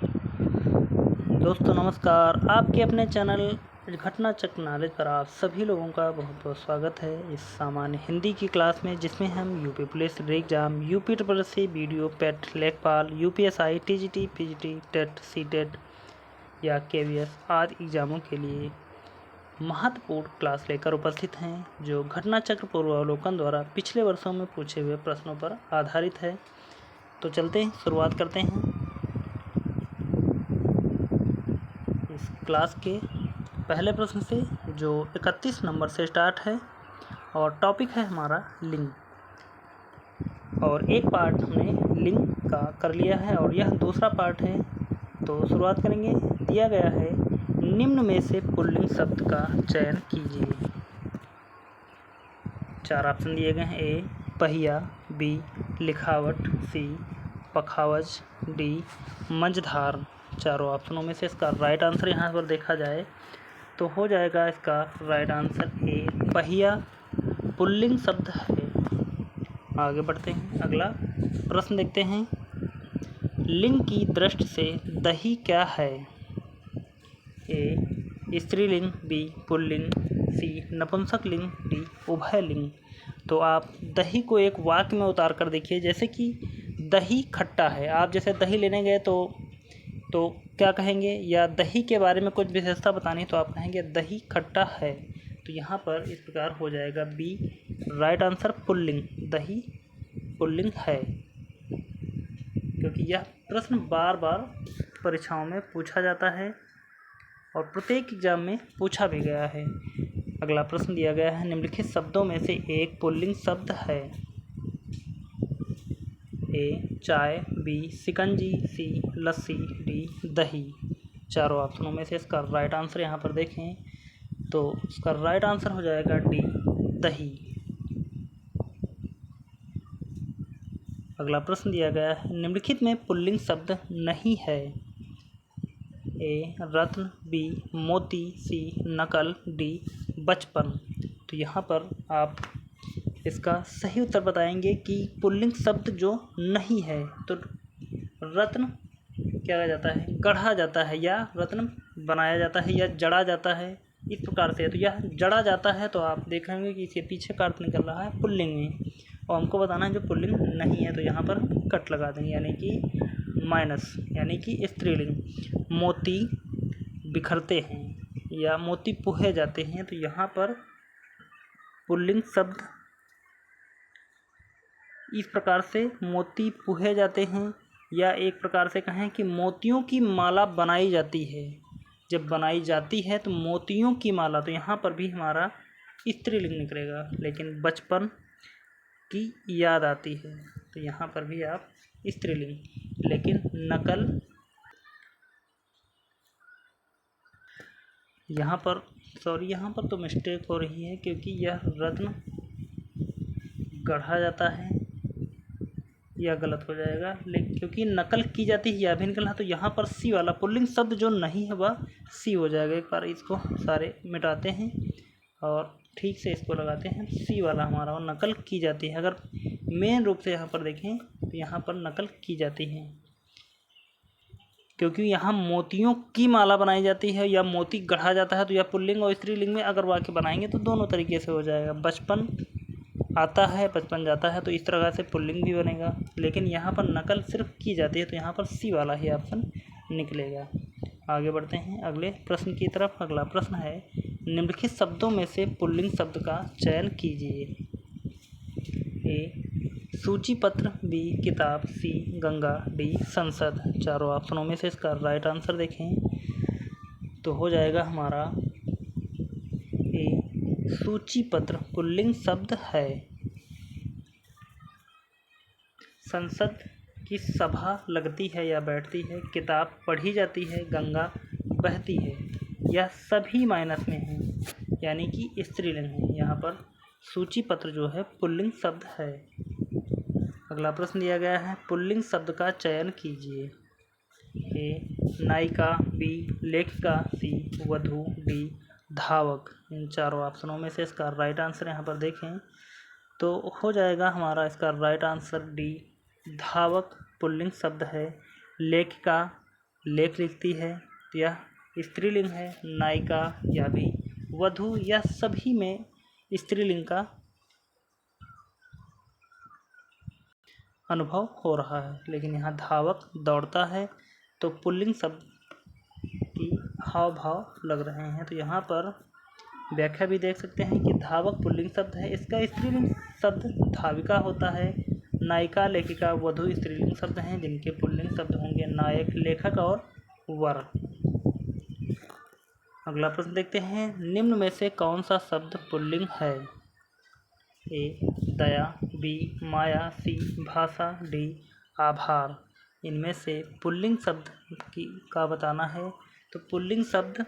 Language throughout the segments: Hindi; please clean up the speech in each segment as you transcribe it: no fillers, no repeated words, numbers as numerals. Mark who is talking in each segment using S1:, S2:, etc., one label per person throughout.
S1: दोस्तों नमस्कार। आपके अपने चैनल घटना चक्र नॉलेज पर आप सभी लोगों का बहुत बहुत स्वागत है इस सामान्य हिंदी की क्लास में, जिसमें हम UP police exam, UP triple BDO, PET, लेखपाल, UPSI, TGT, PGT, TET, CTET या केवीएस आदि एग्जामों के लिए महत्वपूर्ण क्लास लेकर उपस्थित हैं, जो घटना चक्र पूर्वावलोकन द्वारा पिछले वर्षों में पूछे हुए प्रश्नों पर आधारित है। तो चलते हैं, शुरुआत करते हैं इस क्लास के पहले प्रश्न से, जो 31 नंबर से स्टार्ट है और टॉपिक है हमारा लिंग। और एक पार्ट हमने लिंग का कर लिया है और यह दूसरा पार्ट है। तो शुरुआत करेंगे। दिया गया है, निम्न में से पुल्लिंग शब्द का चयन कीजिए। 4 ऑप्शन दिए गए हैं। ए पहिया, बी लिखावट, सी पखावज, डी मंझधार। चारों ऑप्शनों में से इसका राइट आंसर यहाँ पर देखा जाए तो हो जाएगा इसका राइट आंसर ए पहिया पुल्लिंग शब्द है। आगे बढ़ते हैं, अगला प्रश्न देखते हैं। लिंग की दृष्टि से दही क्या है? ए स्त्रीलिंग, बी पुल्लिंग, सी नपुंसक लिंग, डी उभय लिंग। तो आप दही को एक वाक्य में उतार कर देखिए। जैसे कि दही खट्टा है, आप जैसे दही लेने गए तो क्या कहेंगे, या दही के बारे में कुछ विशेषता बतानी तो आप कहेंगे दही खट्टा है। तो यहाँ पर इस प्रकार हो जाएगा बी राइट आंसर पुल्लिंग, दही पुल्लिंग है। क्योंकि यह प्रश्न बार बार परीक्षाओं में पूछा जाता है और प्रत्येक एग्जाम में पूछा भी गया है। अगला प्रश्न दिया गया है, निम्नलिखित शब्दों में से एक पुल्लिंग शब्द है। ए चाय, बी शिकंजी, सी लस्सी, डी दही। चारों ऑप्शनों में से इसका राइट आंसर यहाँ पर देखें तो इसका राइट आंसर हो जाएगा डी दही। अगला प्रश्न दिया गया है, निम्नलिखित में पुल्लिंग शब्द नहीं है। ए रत्न, बी मोती, सी नकल, डी बचपन। तो यहाँ पर आप इसका सही उत्तर बताएंगे कि पुल्लिंग शब्द जो नहीं है, तो रत्न क्या कहा जाता है, गढ़ा जाता है, या रत्न बनाया जाता है, या जड़ा जाता है, इस प्रकार से। तो यह जड़ा जाता है, तो आप देखेंगे कि इसके पीछे का अर्थ निकल रहा है पुल्लिंग में, और हमको बताना है जो पुल्लिंग नहीं है। तो यहाँ पर कट लगा देंगे, यानी कि माइनस, यानी कि स्त्रीलिंग। मोती बिखरते हैं या मोती पुहे जाते हैं, तो यहाँ पर पुल्लिंग शब्द इस प्रकार से मोती पुहे जाते हैं, या एक प्रकार से कहें कि मोतियों की माला बनाई जाती है। जब बनाई जाती है तो मोतियों की माला, तो यहाँ पर भी हमारा स्त्रीलिंग निकलेगा। लेकिन बचपन की याद आती है, तो यहाँ पर भी आप स्त्रीलिंग। लेकिन नकल, यहाँ पर यहाँ पर तो मिस्टेक हो रही है, क्योंकि यह रत्न गढ़ा जाता है, यह गलत हो जाएगा। लेकिन क्योंकि नकल की जाती है, यह भी निकलना, तो यहाँ पर सी वाला पुल्लिंग शब्द जो नहीं है वह सी हो जाएगा। एक बार इसको सारे मिटाते हैं और ठीक से इसको लगाते हैं। सी वाला हमारा, और नकल की जाती है। अगर मेन रूप से यहाँ पर देखें तो यहाँ पर नकल की जाती है, क्योंकि यहाँ मोतियों की माला बनाई जाती है या मोती गढ़ा जाता है। तो यह पुल्लिंग और स्त्रीलिंग में अगर वाक्य बनाएंगे तो दोनों तरीके से हो जाएगा। बचपन आता है, बचपन जाता है, तो इस तरह से पुल्लिंग भी बनेगा। लेकिन यहाँ पर नकल सिर्फ की जाती है, तो यहाँ पर सी वाला ही ऑप्शन निकलेगा। आगे बढ़ते हैं अगले प्रश्न की तरफ। अगला प्रश्न है, निम्नलिखित शब्दों में से पुल्लिंग शब्द का चयन कीजिए। ए सूची पत्र, बी किताब, सी गंगा, डी संसद। चारों ऑप्शनों में से इसका राइट आंसर देखें तो हो जाएगा हमारा ए सूची पत्र पुल्लिंग शब्द है। संसद की सभा लगती है या बैठती है, किताब पढ़ी जाती है, गंगा बहती है। यह सभी माइनस में है, यानी कि स्त्रीलिंग है। यहाँ पर सूची पत्र जो है पुल्लिंग शब्द है। अगला प्रश्न दिया गया है, पुल्लिंग शब्द का चयन कीजिए। ए नायिका, बी लेखिका, सी वधू, डी धावक। इन चारों ऑप्शनों में से इसका राइट आंसर यहाँ पर देखें तो हो जाएगा हमारा इसका राइट आंसर डी धावक पुल्लिंग शब्द है। लेखिका लेख लिखती है, तो यह स्त्रीलिंग है। नायिका या भी वधू, या सभी में स्त्रीलिंग का अनुभव हो रहा है। लेकिन यहाँ धावक दौड़ता है तो पुल्लिंग शब्द की हाव भाव लग रहे हैं। तो यहाँ पर व्याख्या भी देख सकते हैं कि धावक पुल्लिंग शब्द है, इसका स्त्रीलिंग शब्द धाविका होता है। नायिका, लेखिका, वधू स्त्रीलिंग शब्द हैं जिनके पुल्लिंग शब्द होंगे नायक, लेखक और वर। अगला प्रश्न देखते हैं, निम्न में से कौन सा शब्द पुल्लिंग है? ए दया, बी माया, सी भाषा, डी आभार। इनमें से पुल्लिंग शब्द का बताना है। तो पुल्लिंग शब्द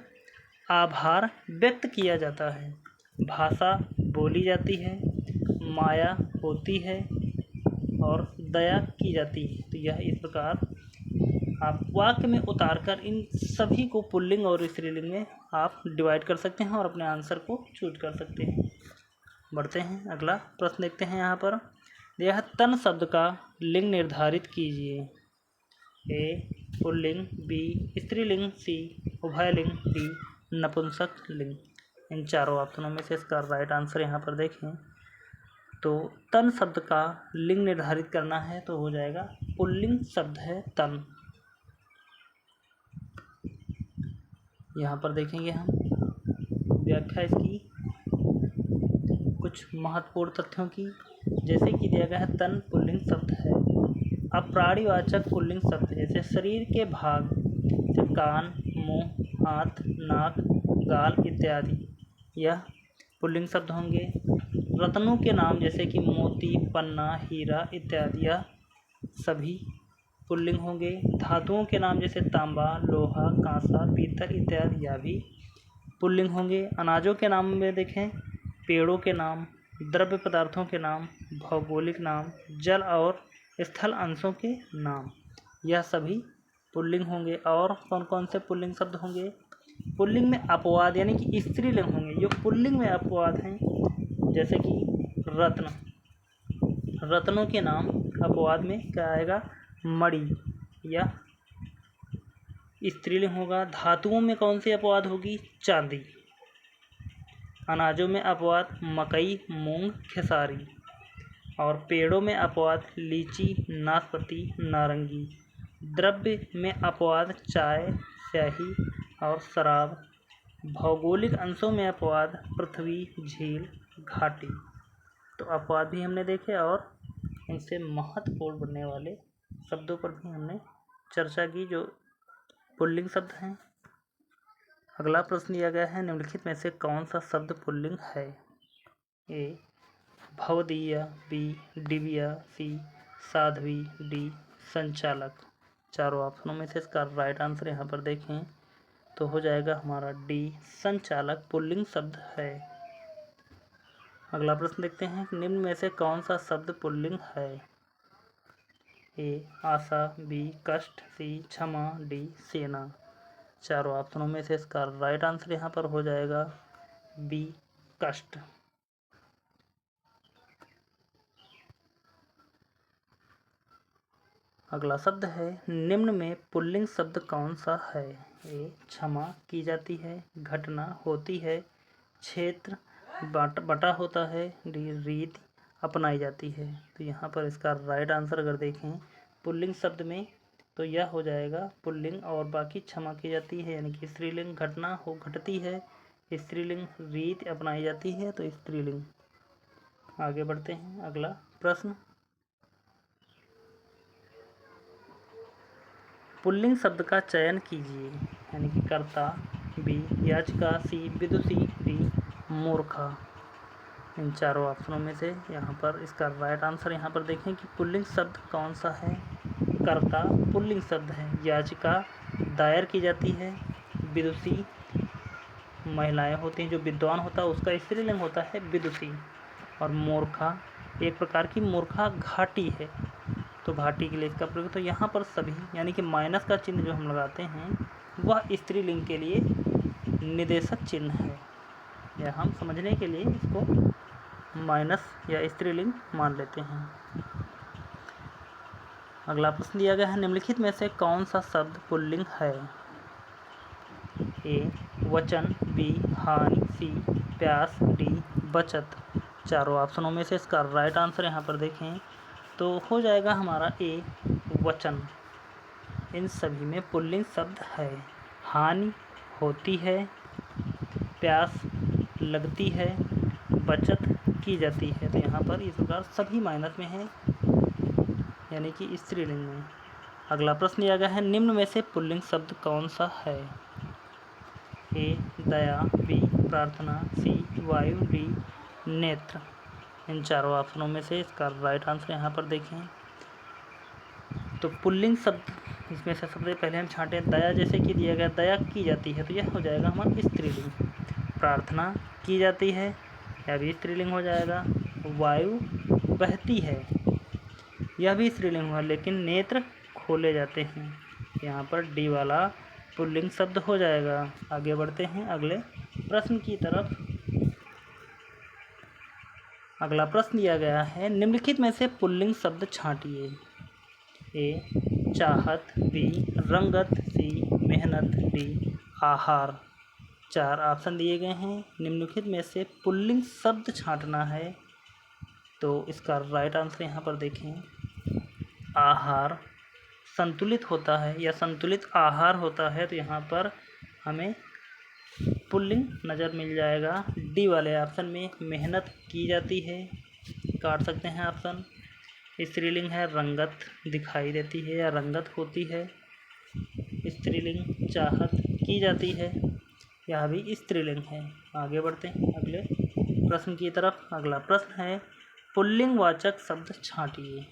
S1: आभार व्यक्त किया जाता है, भाषा बोली जाती है, माया होती है और दया की जाती है। तो यह इस प्रकार आप वाक्य में उतारकर इन सभी को पुल्लिंग और स्त्रीलिंग में आप डिवाइड कर सकते हैं और अपने आंसर को चूज कर सकते हैं। बढ़ते हैं, अगला प्रश्न देखते हैं। यहाँ पर यह तन शब्द का लिंग निर्धारित कीजिए। ए पुल्लिंग, बी स्त्रीलिंग, सी उभयलिंग, डी नपुंसक लिंग। इन चारों ऑप्शनों में से इसका राइट आंसर यहाँ पर देखें तो तन शब्द का लिंग निर्धारित करना है तो हो जाएगा पुल्लिंग शब्द है तन। यहाँ पर देखेंगे हम व्याख्या इसकी कुछ महत्वपूर्ण तथ्यों की, जैसे कि दिया गया है तन पुल्लिंग शब्द है। अप्राणिवाचक पुल्लिंग शब्द जैसे शरीर के भाग जैसे कान, मुंह, हाथ, नाक, गाल इत्यादि, यह पुल्लिंग शब्द होंगे। रत्नों के नाम जैसे कि मोती, पन्ना, हीरा इत्यादि, यह सभी पुल्लिंग होंगे। धातुओं के नाम जैसे तांबा, लोहा, कांसा, पीतल इत्यादि, यह भी पुल्लिंग होंगे। अनाजों के नाम में देखें, पेड़ों के नाम, द्रव्य पदार्थों के नाम, भौगोलिक नाम, जल और स्थल अंशों के नाम, यह सभी पुल्लिंग होंगे। और कौन कौन से पुल्लिंग शब्द होंगे? पुल्लिंग में अपवाद यानी कि स्त्रीलिंग होंगे। जो पुल्लिंग में अपवाद हैं जैसे कि रत्न, रत्नों के नाम अपवाद में क्या आएगा? मणि, यह स्त्रीलिंग होगा। धातुओं में कौन सी अपवाद होगी? चांदी। अनाजों में अपवाद मकई, मूंग, खेसारी। और पेड़ों में अपवाद लीची, नाशपाती, नारंगी। द्रव्य में अपवाद चाय, स्याही और शराब। भौगोलिक अंशों में अपवाद पृथ्वी, झील, घाटी। तो अपवाद भी हमने देखे और इनसे महत्वपूर्ण बनने वाले शब्दों पर भी हमने चर्चा की जो पुल्लिंग शब्द हैं। अगला प्रश्न दिया गया है, निम्नलिखित में से कौन सा शब्द पुल्लिंग है? ए भवदीय, बी दिव्या, सी साध्वी, डी संचालक। चारों ऑप्शनों में से इसका राइट आंसर यहाँ पर देखें तो हो जाएगा हमारा डी संचालक पुल्लिंग शब्द है। अगला प्रश्न देखते हैं, निम्न में से कौन सा शब्द पुल्लिंग है? ए आशा, बी कष्ट, सी क्षमा, डी सेना। चारों ऑप्शनों में से इसका राइट आंसर यहाँ पर हो जाएगा बी कष्ट। अगला शब्द है, निम्न में पुल्लिंग शब्द कौन सा है? ए क्षमा की जाती है, घटना होती है, क्षेत्र बटा होता है, डी रीत अपनाई जाती है। तो यहाँ पर इसका राइट आंसर अगर देखें पुल्लिंग शब्द में तो यह हो जाएगा पुल्लिंग और बाकी क्षमा की जाती है यानी कि स्त्रीलिंग, घटना हो घटती है स्त्रीलिंग, रीत अपनाई जाती है तो स्त्रीलिंग। आगे बढ़ते हैं, अगला प्रश्न, पुल्लिंग शब्द का चयन कीजिए यानी कि कर्ता, बी याचिका, सी विदुषी, डी मूर्खा। इन चारों ऑप्शनों में से यहाँ पर इसका राइट आंसर यहाँ पर देखें कि पुल्लिंग शब्द कौन सा है? कर्ता पुल्लिंग शब्द है, याचिका दायर की जाती है, विदुषी महिलाएं होती हैं, जो विद्वान होता है उसका स्त्रीलिंग होता है विदुषी, और मूर्खा एक प्रकार की मूर्खा घाटी है तो घाटी के लिए इसका प्रयोग। तो यहाँ पर सभी यानी कि माइनस का चिन्ह जो हम लगाते हैं वह स्त्रीलिंग के लिए निदेशक चिन्ह है, या हम समझने के लिए इसको माइनस या स्त्रीलिंग मान लेते हैं। अगला प्रश्न दिया गया है, निम्नलिखित में से कौन सा शब्द पुल्लिंग है? ए वचन, बी हानि, सी प्यास, डी बचत। चारों ऑप्शनों में से इसका राइट आंसर यहाँ पर देखें तो हो जाएगा हमारा ए वचन। इन सभी में पुल्लिंग शब्द है। हानि होती है, प्यास लगती है, बचत की जाती है। तो यहाँ पर इस प्रकार सभी माइनस में है, यानी कि स्त्रीलिंग में। अगला प्रश्न दिया गया है, निम्न में से पुल्लिंग शब्द कौन सा है? ए दया, बी प्रार्थना, सी वायु, डी नेत्र। इन चारों ऑप्शनों में से इसका राइट आंसर यहाँ पर देखें तो पुल्लिंग शब्द इसमें से सबसे पहले हम छांटे दया, जैसे कि दिया गया दया की जाती है तो यह हो जाएगा हमारा स्त्रीलिंग। प्रार्थना की जाती है, यह भी स्त्रीलिंग हो जाएगा। वायु बहती है, यह भी स्त्रीलिंग हुआ, लेकिन नेत्र खोले जाते हैं, यहाँ पर डी वाला पुल्लिंग शब्द हो जाएगा। आगे बढ़ते हैं अगले प्रश्न की तरफ। अगला प्रश्न दिया गया है, निम्नलिखित में से पुल्लिंग शब्द छांटिए। ए चाहत, बी रंगत, सी मेहनत, डी आहार। चार ऑप्शन दिए गए हैं, निम्नलिखित में से पुल्लिंग शब्द छांटना है तो इसका राइट आंसर यहाँ पर देखें। आहार संतुलित होता है या संतुलित आहार होता है, तो यहाँ पर हमें पुल्लिंग नज़र मिल जाएगा। डी वाले ऑप्शन में मेहनत की जाती है, काट सकते हैं ऑप्शन। स्त्रीलिंग है, रंगत दिखाई देती है या रंगत होती है। स्त्रीलिंग चाहत की जाती है, यह भी स्त्रीलिंग है। आगे बढ़ते हैं अगले प्रश्न की तरफ। अगला प्रश्न है, पुल्लिंग वाचक शब्द छांटिए।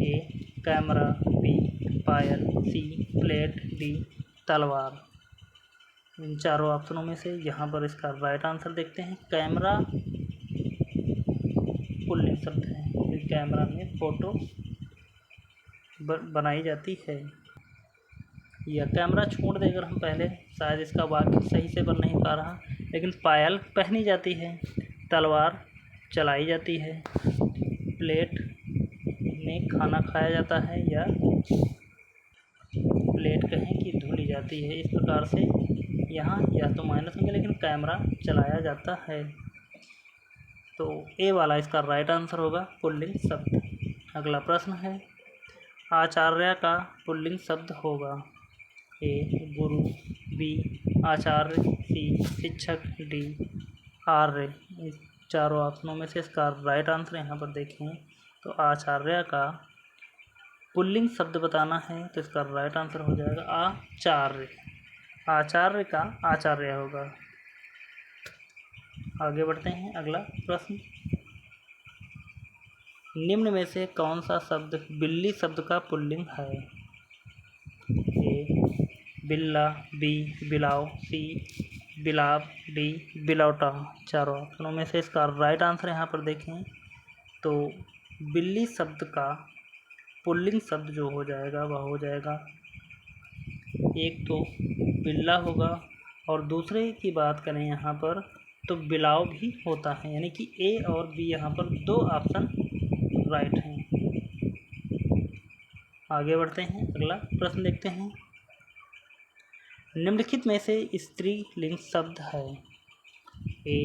S1: ए कैमरा, बी पायल, सी प्लेट, डी तलवार। इन चारों ऑप्शनों में से यहाँ पर इसका राइट आंसर देखते हैं। कैमरा पुल्लिंग शब्द है, तो कैमरा में फ़ोटो बनाई जाती है। या कैमरा छोड़ दें अगर हम पहले, शायद इसका वाक्य सही से बन नहीं पा रहा, लेकिन पायल पहनी जाती है, तलवार चलाई जाती है, प्लेट में खाना खाया जाता है या प्लेट कहें कि धुली जाती है। इस प्रकार से यहाँ या तो माइनस होंगे, लेकिन कैमरा चलाया जाता है, तो ए वाला इसका राइट आंसर होगा पुल्लिंग शब्द। अगला प्रश्न है, आचार्य का पुल्लिंग शब्द होगा। ए गुरु, बी आचार्य, सी शिक्षक, डी आर्य। इस चारों ऑप्शनों में से इसका राइट आंसर यहाँ पर देखें तो आचार्य का पुल्लिंग शब्द बताना है, तो इसका राइट आंसर हो जाएगा आचार्य। आचार्य का आचार्य होगा। आगे बढ़ते हैं अगला प्रश्न, निम्न में से कौन सा शब्द बिल्ली शब्द का पुल्लिंग है? ए बिल्ला, बी बिलाव, सी बिलाव, डी बिलौटा। चारों ऑप्शनों में से इसका राइट आंसर यहाँ पर देखें तो बिल्ली शब्द का पुल्लिंग शब्द जो हो जाएगा वह हो जाएगा, एक तो बिल्ला होगा और दूसरे की बात करें यहाँ पर तो बिलाव भी होता है, यानी कि ए और बी यहाँ पर दो ऑप्शन राइट हैं। आगे बढ़ते हैं अगला प्रश्न देखते हैं, निम्नलिखित में से स्त्रीलिंग शब्द है। ए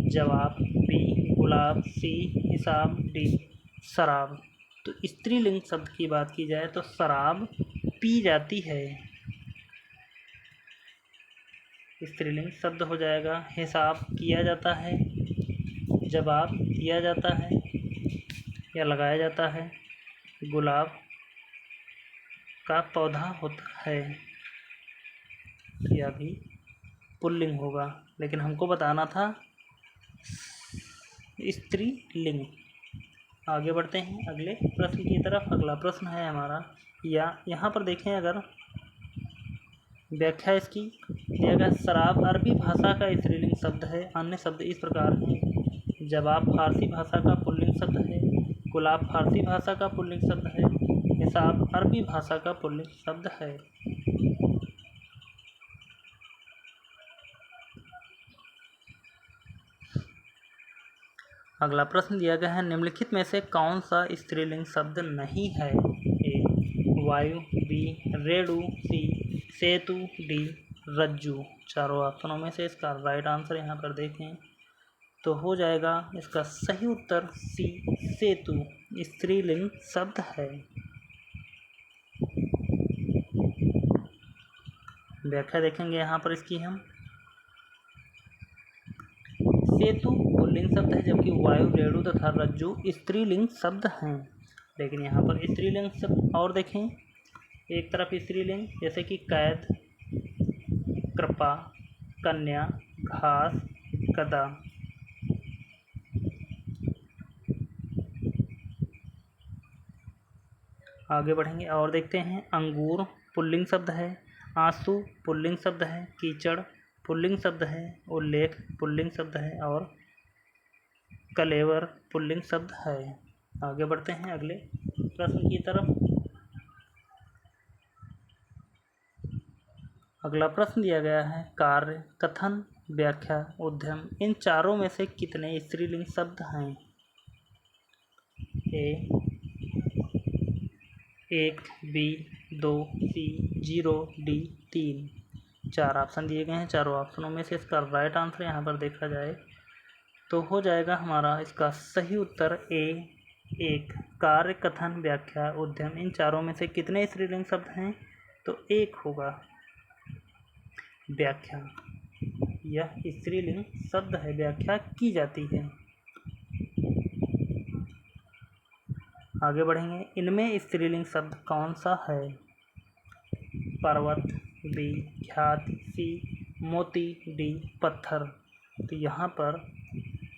S1: जवाब, बी गुलाब, सी हिसाब, डी शराब। तो स्त्रीलिंग शब्द की बात की जाए तो शराब पी जाती है, स्त्रीलिंग शब्द हो जाएगा। हिसाब किया जाता है, जवाब दिया जाता है या लगाया जाता है, गुलाब का पौधा होता है, यह भी पुल्लिंग होगा, लेकिन हमको बताना था स्त्रीलिंग। आगे बढ़ते हैं अगले प्रश्न की तरफ। अगला प्रश्न है हमारा, या यहाँ पर देखें अगर व्याख्या इसकी दिया गया, शराब अरबी भाषा का स्त्रीलिंग शब्द है। अन्य शब्द इस प्रकार हैं, जवाब फारसी भाषा का पुल्लिंग शब्द है, गुलाब फारसी भाषा का पुल्लिंग शब्द है, हिसाब अरबी भाषा का पुल्लिंग शब्द है। अगला प्रश्न दिया गया है, निम्नलिखित में से कौन सा स्त्रीलिंग शब्द नहीं है? ए वायु, बी रेणु, सी सेतु, डी रज्जु। चारों ऑप्शनों में से इसका राइट आंसर यहाँ पर देखें तो हो जाएगा इसका सही उत्तर सी सेतु स्त्रीलिंग शब्द है। व्याख्या देखेंगे यहाँ पर इसकी हम। सेतु पुल्लिंग शब्द है जबकि वायु, रेणु तथा रज्जु स्त्रीलिंग शब्द हैं। लेकिन यहाँ पर स्त्रीलिंग शब्द और देखें, एक तरफ स्त्रीलिंग जैसे कि कैद, कृपा, कन्या, घास, गदा। आगे बढ़ेंगे और देखते हैं, अंगूर पुल्लिंग शब्द है, आंसू पुल्लिंग शब्द है, कीचड़ पुल्लिंग शब्द है, उल्लेख पुल्लिंग शब्द है और कलेवर पुल्लिंग शब्द है। आगे बढ़ते हैं अगले प्रश्न की तरफ। अगला प्रश्न दिया गया है, कार्य, कथन, व्याख्या, उद्यम इन चारों में से कितने स्त्रीलिंग शब्द हैं? ए 1, बी 2, सी 0, डी 3। चार ऑप्शन दिए गए हैं। चारों ऑप्शनों में से इसका राइट आंसर यहाँ पर देखा जाए तो हो जाएगा हमारा इसका सही उत्तर ए 1। कार्य, कथन, व्याख्या, उद्यम इन चारों में से कितने स्त्रीलिंग शब्द हैं? तो 1 होगा। व्याख्या, यह स्त्रीलिंग शब्द है, व्याख्या की जाती है। आगे बढ़ेंगे, इनमें स्त्रीलिंग शब्द कौन सा है? पर्वत, बी ख्याति, सी मोती, डी पत्थर। तो यहाँ पर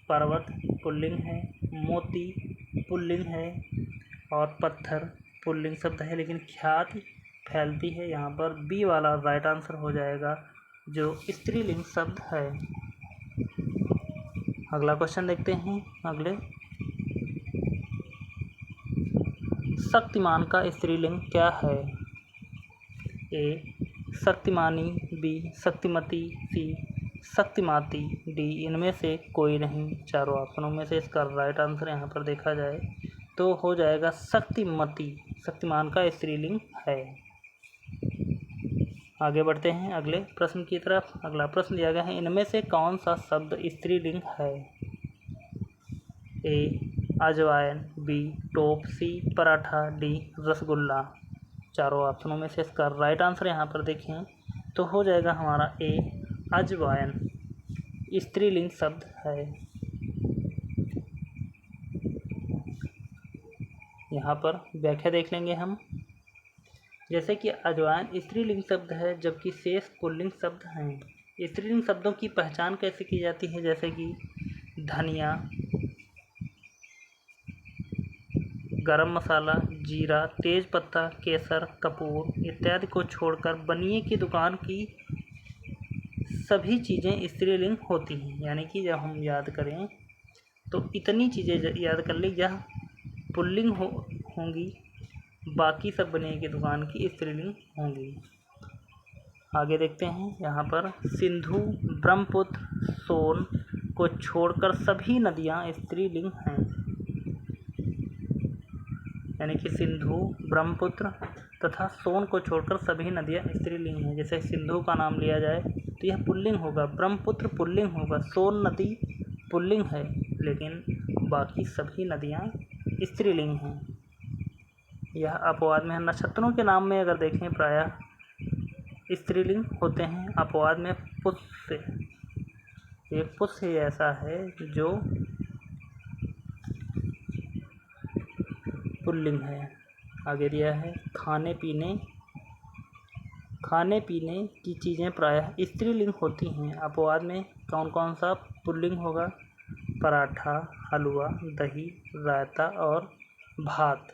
S1: पर्वत पुल्लिंग है, मोती पुल्लिंग है और पत्थर पुल्लिंग शब्द है, लेकिन ख्याति फैलती है। यहाँ पर बी वाला राइट आंसर हो जाएगा जो स्त्रीलिंग शब्द है। अगला क्वेश्चन देखते हैं। अगले, शक्तिमान का स्त्रीलिंग क्या है? ए शक्तिमानी, बी शक्तिमती, सी शक्तिमाती, डी इनमें से कोई नहीं। चारों ऑप्शनों में से इसका राइट आंसर यहाँ पर देखा जाए तो हो जाएगा शक्तिमती शक्तिमान का स्त्रीलिंग है। आगे बढ़ते हैं अगले प्रश्न की तरफ। अगला प्रश्न दिया गया है, इनमें से कौन सा शब्द स्त्रीलिंग है? ए अजवाइन, बी टोप, सी पराठा, डी रसगुल्ला। चारों ऑप्शनों में से इसका राइट आंसर यहाँ पर देखें तो हो जाएगा हमारा ए अजवाइन स्त्रीलिंग शब्द है। यहाँ पर व्याख्या देख लेंगे हम। जैसे कि अजवाइन स्त्रीलिंग शब्द है जबकि शेष पुल्लिंग शब्द हैं। स्त्रीलिंग शब्दों की पहचान कैसे की जाती है? जैसे कि धनिया, गरम मसाला, जीरा, तेज पत्ता, केसर, कपूर इत्यादि को छोड़कर बनिए की दुकान की सभी चीज़ें स्त्रीलिंग होती हैं। यानी कि जब हम याद करें तो इतनी चीज़ें याद कर ली यह पुल्लिंग होंगी, बाकी सब बनिए की दुकान की स्त्रीलिंग होंगी। आगे देखते हैं। यहाँ पर सिंधु, ब्रह्मपुत्र, सोन को छोड़कर सभी नदियाँ स्त्रीलिंग हैं। यानी कि सिंधु, ब्रह्मपुत्र तथा सोन को छोड़कर सभी नदियाँ स्त्रीलिंग हैं। जैसे सिंधु का नाम लिया जाए तो यह पुल्लिंग होगा, ब्रह्मपुत्र पुल्लिंग होगा, सोन नदी पुल्लिंग है, लेकिन बाकी सभी नदियाँ स्त्रीलिंग हैं। यह अपवाद में है। नक्षत्रों के नाम में अगर देखें प्रायः स्त्रीलिंग होते हैं। अपवाद में पुष्य, ये पुष्य ऐसा है जो पुल्लिंग है। आगे दिया है, खाने पीने की चीज़ें प्रायः स्त्रीलिंग होती हैं। अपवाद में कौन कौन सा पुल्लिंग होगा? पराठा, हलवा, दही, रायता और भात।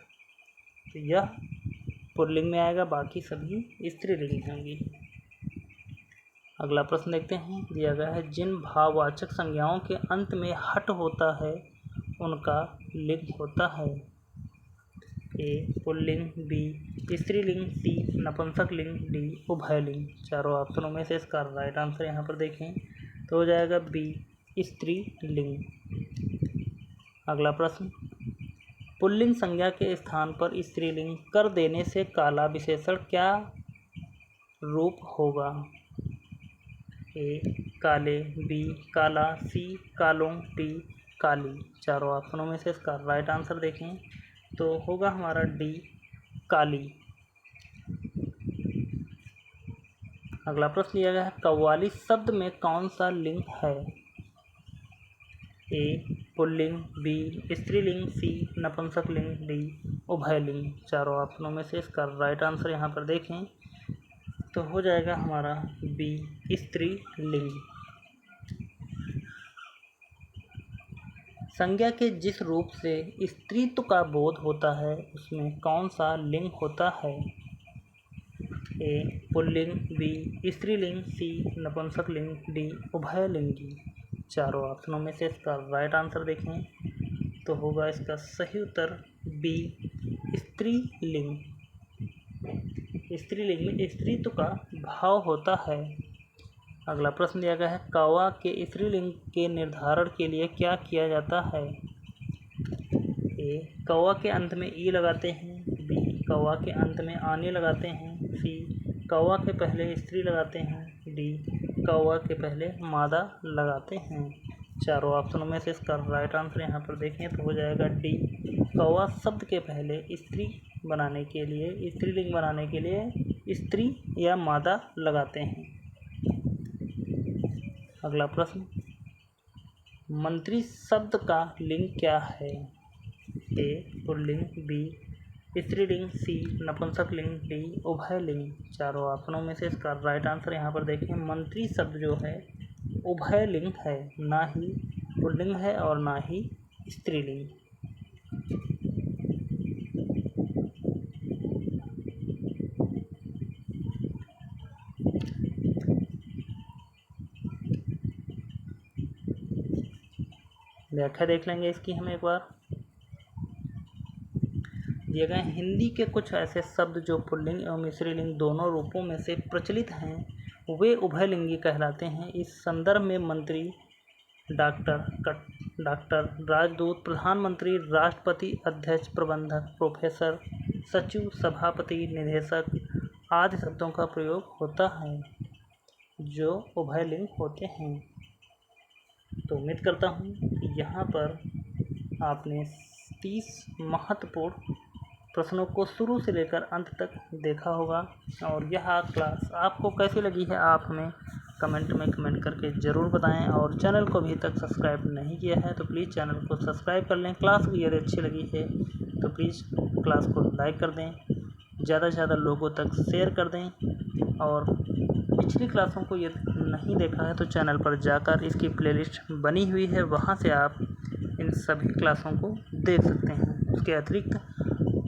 S1: तो यह पुल्लिंग में आएगा, बाकी सभी स्त्रीलिंग होंगी। अगला प्रश्न देखते हैं। दिया गया है, जिन भाववाचक संज्ञाओं के अंत में हट होता है उनका लिंग होता है। ए पुल्लिंग, बी स्त्रीलिंग, सी नपुंसकलिंग, डी उभयलिंग। चारों ऑप्शनों में से इसका राइट आंसर यहाँ पर देखें तो हो जाएगा बी स्त्रीलिंग। अगला प्रश्न, पुल्लिंग संज्ञा के स्थान पर स्त्रीलिंग कर देने से काला विशेषण क्या रूप होगा? ए काले, बी काला, सी कालों, डी काली। चारों ऑप्शनों में से इसका राइट आंसर देखें तो होगा हमारा डी काली। अगला प्रश्न दिया गया है, कव्वाली शब्द में कौन सा लिंग है? ए पुल्लिंग, बी स्त्रीलिंग, सी नपुंसकलिंग, डी उभयलिंग। चारों ऑप्शनों में से इसका राइट आंसर यहाँ पर देखें तो हो जाएगा हमारा बी स्त्रीलिंग। संज्ञा के जिस रूप से स्त्रीत्व का बोध होता है उसमें कौन सा लिंग होता है? ए पुल्लिंग, बी स्त्रीलिंग, सी नपुंसकलिंग, डी उभयलिंगी। चारों ऑप्शनों में से इसका राइट आंसर देखें तो होगा इसका सही उत्तर बी स्त्रीलिंग। स्त्रीलिंग में स्त्रीत्व का भाव होता है। अगला प्रश्न दिया गया है, कौवा के स्त्रीलिंग के निर्धारण के लिए क्या किया जाता है? ए कौवा के अंत में ई लगाते हैं, बी कौवा के अंत में आने लगाते हैं, सी कौवा के पहले स्त्री लगाते हैं, डी कौवा के पहले मादा लगाते हैं। चारों ऑप्शनों में से इसका राइट आंसर यहाँ पर देखें तो हो जाएगा डी कौवा शब्द के पहले स्त्री बनाने के लिए, स्त्रीलिंग बनाने के लिए स्त्री या मादा लगाते हैं। अगला प्रश्न, मंत्री शब्द का लिंग क्या है? ए पुल्लिंग, बी स्त्रीलिंग, सी नपुंसकलिंग, डी उभयलिंग। चारों ऑप्शनों में से इसका राइट आंसर यहाँ पर देखें, मंत्री शब्द जो है उभयलिंग है, ना ही पुल्लिंग है और ना ही स्त्रीलिंग। व्याख्या देख लेंगे इसकी हम एक बार। दिए गए हिंदी के कुछ ऐसे शब्द जो पुल्लिंग एवं स्त्रीलिंग दोनों रूपों में से प्रचलित हैं वे उभयलिंगी कहलाते हैं। इस संदर्भ में मंत्री, डॉक्टर, राजदूत, प्रधानमंत्री, राष्ट्रपति, अध्यक्ष, प्रबंधक, प्रोफेसर, सचिव, सभापति, निदेशक आदि शब्दों का प्रयोग होता है जो उभयलिंग होते हैं। तो उम्मीद करता हूँ कि यहाँ पर आपने 30 महत्वपूर्ण प्रश्नों को शुरू से लेकर अंत तक देखा होगा। और यह क्लास आपको कैसी लगी है आप हमें कमेंट में कमेंट करके ज़रूर बताएं। और चैनल को अभी तक सब्सक्राइब नहीं किया है तो प्लीज़ चैनल को सब्सक्राइब कर लें। क्लास भी यदि अच्छी लगी है तो प्लीज़ क्लास को लाइक कर दें, ज़्यादा से ज़्यादा लोगों तक शेयर कर दें। और पिछली क्लासों को यदि नहीं देखा है तो चैनल पर जाकर इसकी प्लेलिस्ट बनी हुई है, वहाँ से आप इन सभी क्लासों को देख सकते हैं। उसके अतिरिक्त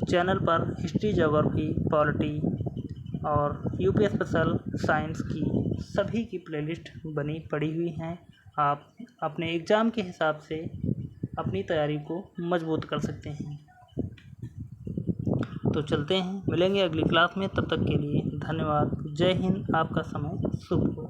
S1: चैनल पर हिस्ट्री, ज्योग्राफी, पॉलिटी और यूपी स्पेशल साइंस की सभी की प्लेलिस्ट बनी पड़ी हुई हैं। आप अपने एग्ज़ाम के हिसाब से अपनी तैयारी को मजबूत कर सकते हैं। तो चलते हैं, मिलेंगे अगली क्लास में। तब तक के लिए धन्यवाद। जय हिंद। आपका समय शुभ हो।